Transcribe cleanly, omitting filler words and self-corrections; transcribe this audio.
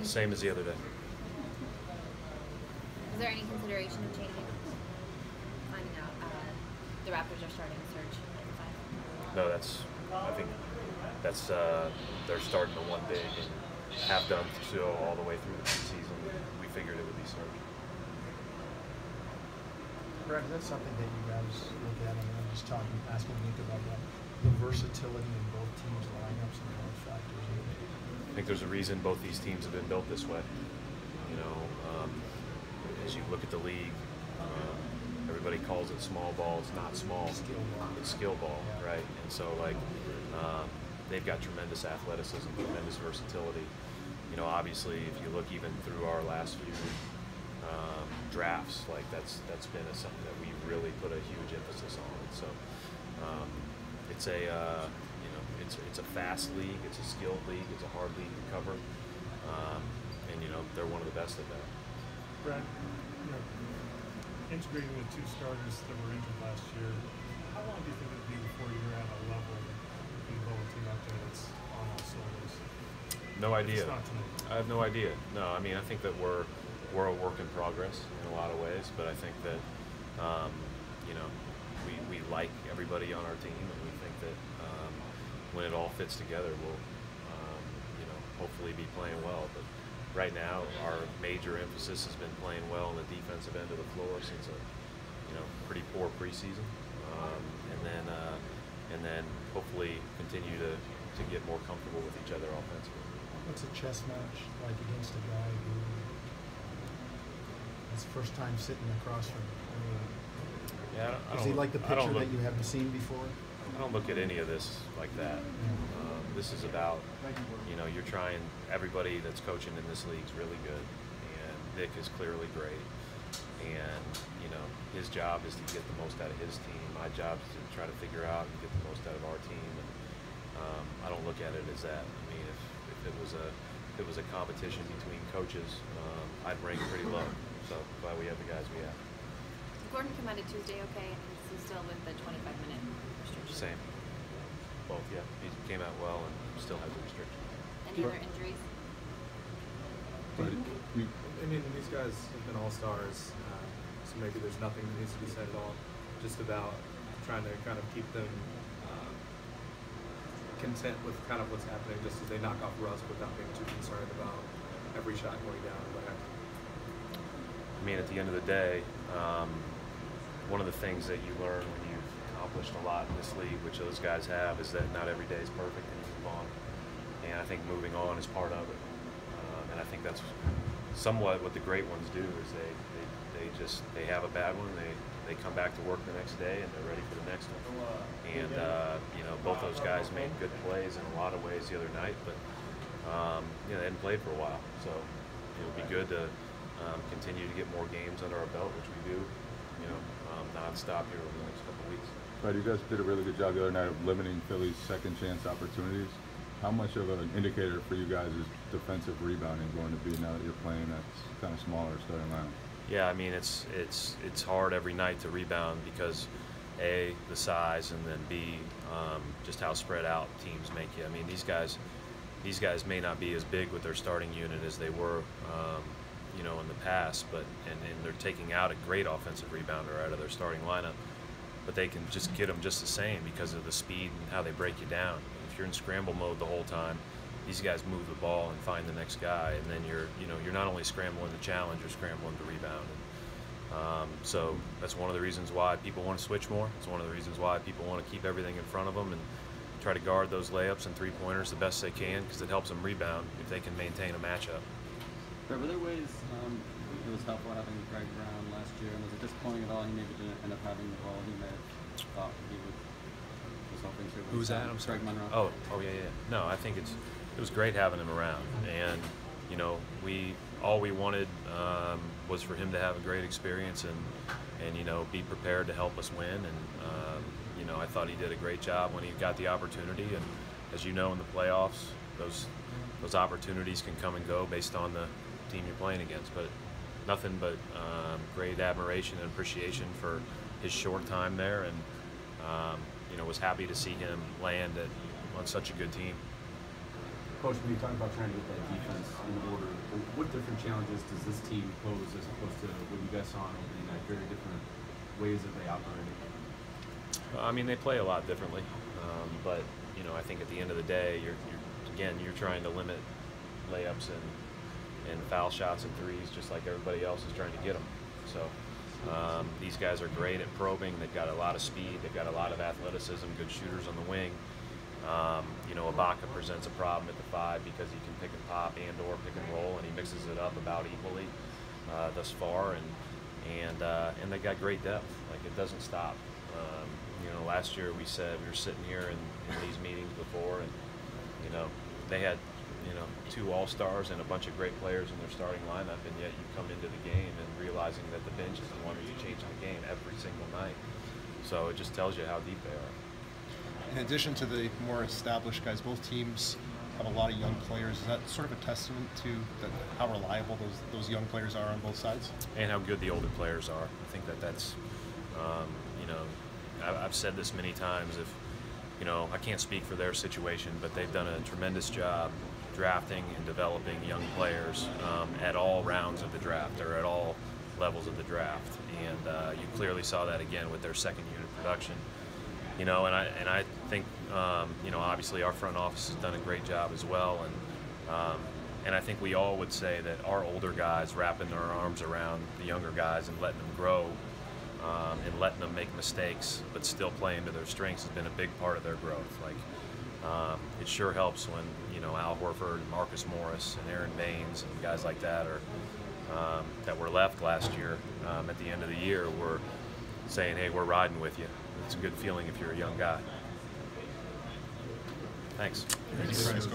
Same as the other day. Is there any consideration of changing? Finding out the Raptors are starting a search at the 5? No, I think that's they're starting the one big and have done so all the way through the season. We figured it would be Serge. Brad, is that something that you guys look at? I mean, I'm just asking Nick about that, the versatility in both teams' lineups and how it factors in. I think there's a reason both these teams have been built this way. You know, as you look at the league, everybody calls it small ball. It's not small. Skill ball. It's skill ball, Yeah. right? And so, like, they've got tremendous athleticism, tremendous versatility. You know, obviously, if you look even through our last few drafts, like that's been something that we really put a huge emphasis on. And so, it's a you know, it's a fast league, it's a skilled league, it's a hard league to cover, and you know they're one of the best at that. Brad, you know, integrating the two starters that were injured last year, how long do you think it'll be before you're at a level in the team out there that's on all cylinders? No idea. It's not tonight. I have no idea. No, I mean I think that we're a work in progress in a lot of ways, but I think that you know we like everybody on our team, and we think that when it all fits together, we'll you know hopefully be playing well. But right now, our major emphasis has been playing well on the defensive end of the floor since a pretty poor preseason, and then hopefully continue to get more comfortable with each other offensively. What's a chess match like against a guy who is first time sitting across from you? Yeah, Is he like the pitcher that you haven't seen before? I don't look at any of this like that. This is about, you know, you're trying, everybody that's coaching in this league is really good, and Nick is clearly great, and, you know, his job is to get the most out of his team. My job is to try to figure out and get the most out of our team, and I don't look at it as that. I mean, if it was a competition between coaches, I'd rank pretty low, so glad we have the guys we have. Gordon came out of Tuesday okay, and he's still with the 25-minute restriction. Same. Both, yeah. He came out well and still has a restriction. Any other injuries? I mean, these guys have been all-stars, so maybe there's nothing that needs to be said at all, just about trying to kind of keep them content with kind of what's happening, just as they knock off rust without being too concerned about every shot going down or what happens. I mean, at the end of the day, one of the things that you learn when you've accomplished a lot in this league, which those guys have, is that not every day is perfect and you move on. And I think moving on is part of it. And I think that's somewhat what the great ones do, is they have a bad one, they come back to work the next day and they're ready for the next one. And you know, both those guys made good plays in a lot of ways the other night, but you know, they hadn't played for a while. So it would be good to continue to get more games under our belt, which we do, you know, non-stop here over the next couple of weeks. Right, you guys did a really good job the other night of limiting Philly's second chance opportunities. How much of an indicator for you guys is defensive rebounding going to be now that you're playing that kind of smaller starting lineup? Yeah, I mean it's hard every night to rebound because A, the size, and then B, just how spread out teams make you. I mean these guys may not be as big with their starting unit as they were you know, in the past, but and they're taking out a great offensive rebounder out of their starting lineup, but they can just get them just the same because of the speed and how they break you down. If you're in scramble mode the whole time, these guys move the ball and find the next guy, and then you're not only scrambling to challenge, you're scrambling to rebound. And, so that's one of the reasons why people want to switch more. It's one of the reasons why people want to keep everything in front of them and try to guard those layups and three-pointers the best they can, because it helps them rebound if they can maintain a matchup. Were there ways it was helpful having Greg Brown last year, and was it disappointing at all he maybe didn't end up having the role he may have thought he was hoping to? Who's that? I'm sorry. Greg Monroe. Oh yeah. No, I think it was great having him around, and you know all we wanted was for him to have a great experience and you know be prepared to help us win, and you know I thought he did a great job when he got the opportunity, and as you know in the playoffs those opportunities can come and go based on the team you're playing against, but nothing but great admiration and appreciation for his short time there, and you know was happy to see him land on such a good team. Coach, when you talk about trying to get that defense in order, what different challenges does this team pose as opposed to what you guys saw on opening night? Very different ways that they operate. I mean, they play a lot differently, but you know, I think at the end of the day, you're trying to limit layups and foul shots and threes, just like everybody else is trying to get them. So these guys are great at probing. They've got a lot of speed. They've got a lot of athleticism. Good shooters on the wing. You know, Ibaka presents a problem at the 5 because he can pick and pop and/or pick and roll, and he mixes it up about equally thus far. And they got great depth. Like, it doesn't stop. You know, last year we said, we were sitting here in these meetings before, and you know, they had, you know, 2 All-Stars and a bunch of great players in their starting lineup, and yet you come into the game and realizing that the bench is the one that's changing the game every single night. So it just tells you how deep they are. In addition to the more established guys, both teams have a lot of young players. Is that sort of a testament to how reliable those young players are on both sides? And how good the older players are. I think that's, you know, I've said this many times. If, you know, I can't speak for their situation, but they've done a tremendous job drafting and developing young players at all rounds of the draft, or at all levels of the draft. And you clearly saw that again with their second unit production. You know, and I think, you know, obviously our front office has done a great job as well. And I think we all would say that our older guys wrapping their arms around the younger guys and letting them grow, and letting them make mistakes but still playing to their strengths has been a big part of their growth. Like, it sure helps when, you know, Al Horford and Marcus Morris and Aaron Baines and guys like that that were left last year at the end of the year were saying, hey, we're riding with you. It's a good feeling if you're a young guy. Thanks. Thanks, Coach.